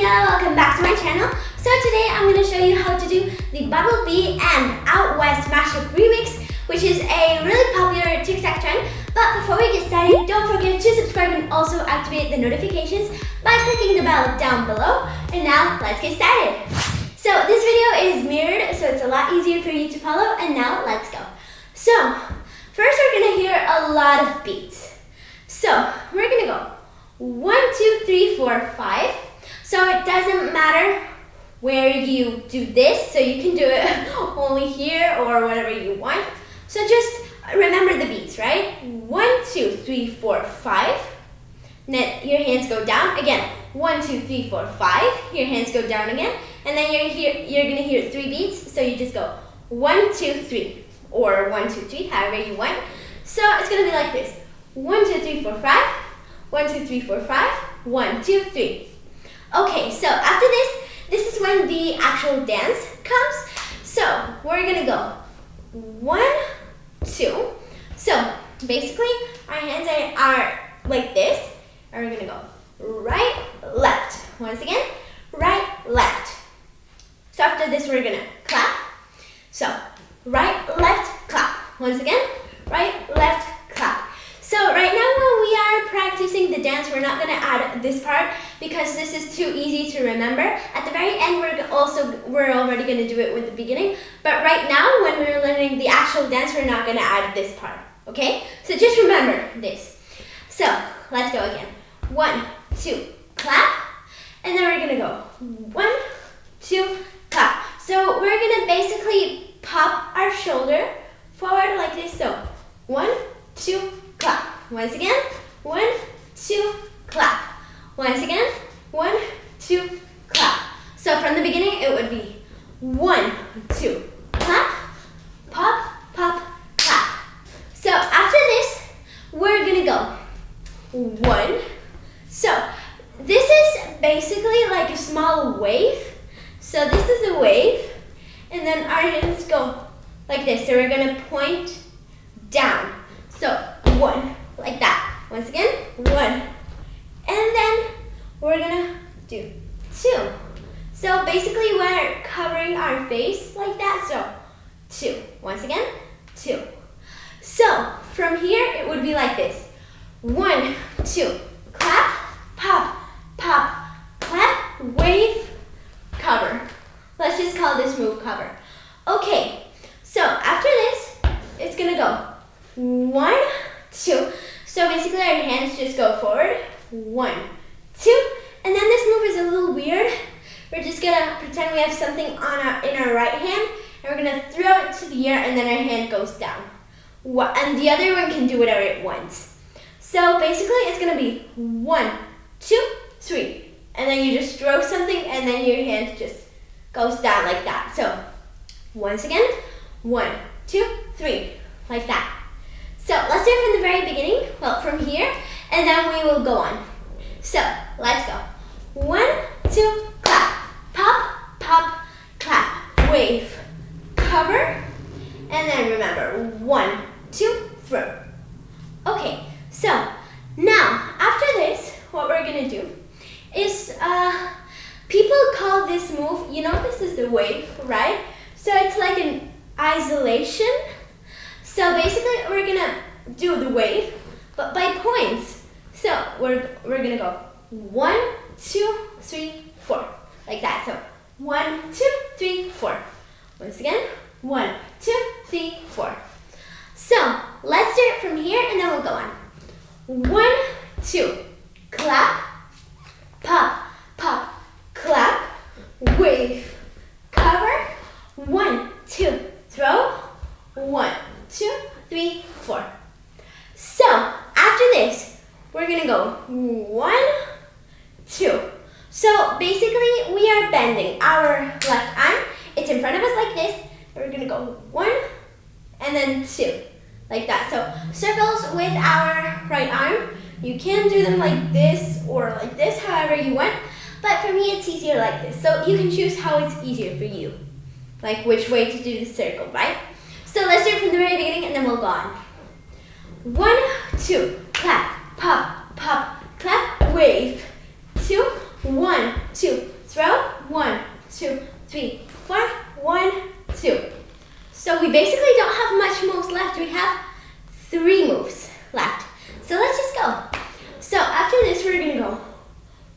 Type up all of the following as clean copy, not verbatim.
welcome back to my channel. So today I'm going to show you how to do the Bubble Bee and Out West Mashup remix, which is a really popular TikTok trend. But before we get started, don't forget to subscribe and also activate the notifications by clicking the bell down below. And now let's get started. So this video is mirrored, so it's a lot easier for you to follow. And now let's go. So first we're going to hear a lot of beats. So we're going to go 1, 2, 3, 4, 5. So it doesn't matter where you do this, so you can do it only here or whatever you want. So just remember the beats, right? 1, 2, 3, 4, 5. Then your hands go down again. 1, 2, 3, 4, 5. Your hands go down again, and then you're gonna hear 3 beats. So you just go 1, 2, 3, or 1, 2, 3, however you want. So it's gonna be like this: 1, 2, 3, 4, 5. 1, 2, 3, 4, 5. 1, 2, 3. Okay, so after this is when the actual dance comes. So we're gonna go 1, 2. So basically our hands are like this, and we're gonna go right, left. Once again, right, left. So after this we're gonna clap. So right, left, clap. Once again, right, left, clap. So right now when we are practicing the dance, we're not going to add this part because this is too easy to remember. At the very end, we're already going to do it with the beginning. But right now, when we're learning the actual dance, we're not going to add this part. Okay? So just remember this. So let's go again. 1, 2, clap. And then we're going to go 1, 2, clap. So we're going to basically pop our shoulder forward like this. So 1, 2, clap. Once again, 1, 2, clap. Once again, 1, 2, clap. So from the beginning, it would be 1, 2, clap, pop, pop, clap. So after this, we're gonna go 1. So this is basically like a small wave. So this is a wave, and then our hands go like this. So we're gonna point down. So 1, like that. Once again, 1. And then we're gonna do 2. So basically we're covering our face like that. So 2. Once again, 2. So from here, it would be like this. 1, 2, clap, pop, pop, clap, wave, cover. Let's just call this move cover. Okay, so after this, it's gonna go 1, 2. So basically our hands just go forward. 1, 2. And then this move is a little weird. We're just gonna pretend we have something in our right hand, and we're gonna throw it to the air, and then our hand goes down. And the other one can do whatever it wants. So basically it's gonna be 1, 2, 3. And then you just throw something, and then your hand just goes down like that. So once again, 1, 2, 3, like that. So let's do it from the very beginning, well, from here, and then we will go on. So let's go. 1, 2, clap, pop, pop, clap, wave, cover, and then remember 1, 2, throw. Okay, so now after this, what we're gonna do is, people call this move, this is the wave, right? So it's like an isolation. So basically, we're gonna do the wave, but by points. So we're gonna go 1, 2, 3, 4, like that. So 1, 2, 3, 4. Once again, 1, 2, 3, 4. So let's do it from here, and then we'll go on. 1, 2, clap, pop, pop, clap, wave, cover. 1, 2, throw. 1, 2, 3, 4. So after this, we're gonna go 1, 2. So basically, we are bending our left arm. It's in front of us like this. We're gonna go 1, and then 2, like that. So circles with our right arm. You can do them like this or like this, however you want. But for me, it's easier like this. So you can choose how it's easier for you, like which way to do the circle, right? So let's do it from the very beginning, and then we'll go on. 1, 2, clap, pop, pop, clap, wave. 2, 1, 2, throw, 1, 2, 3, 4, 1, 2. So we basically don't have much moves left. We have 3 moves left. So let's just go. So after this, we're gonna go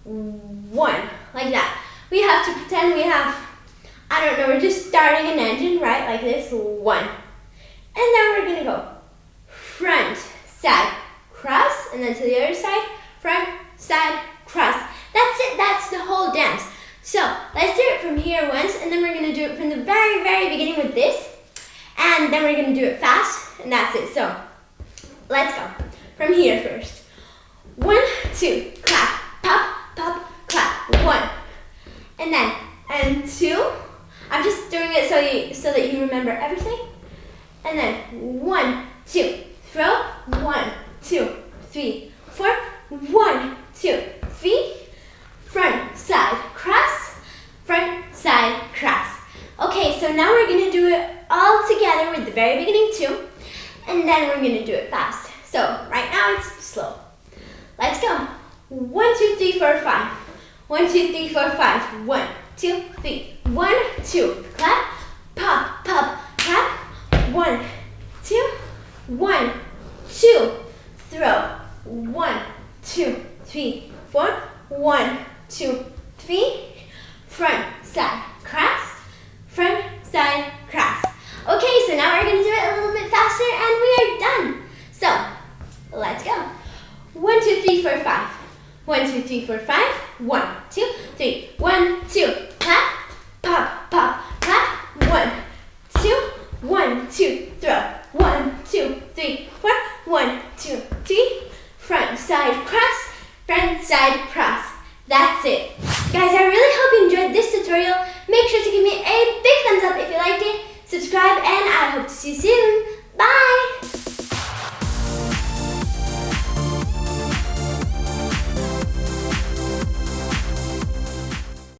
1, like that. We have to pretend we have, I don't know, we're just starting an engine, right? Like this, 1. And then we're gonna go front, side, cross, and then to the other side, front, side, cross. That's it, that's the whole dance. So let's do it from here once, and then we're gonna do it from the very, very beginning with this, and then we're gonna do it fast, and that's it. So let's go. From here first. 1, 2, clap, pop, pop, clap, 1. And then, and 2. I'm just doing it so that you remember everything. And then 1, 2, throw, 1, 2, 3, 4, 1, 2, 3, front, side, cross, front, side, cross. Okay, so now we're gonna do it all together with the very beginning too, and then we're gonna do it fast. So right now it's slow. Let's go. 1, 2, 3, 4, 5. 1, 2, 3, 4, 5. 1, 2, 3. 1, 2. Clap, pop, pop, clap. 1, 2, 1, 2. Throw. 1, 2, 3, 4. 1, 2, 3. Front, side, cross. Front, side, cross. Okay, so now we're going to do it a little bit faster and we are done. So, let's go. 1, 2, 3, 4, 5. 1, 2, 3, 4, 5. 1, 2, 3. 1, 2. Clap, pop, pop, clap. 1, 2, 1, 2. Throw. 1, 2, 3, 4. 1, 2, 3. Front, side, cross. Front, side, cross. That's it. Guys, I really hope you enjoyed this tutorial. Make sure to give me a big thumbs up if you liked it. Subscribe, and I hope to see you soon.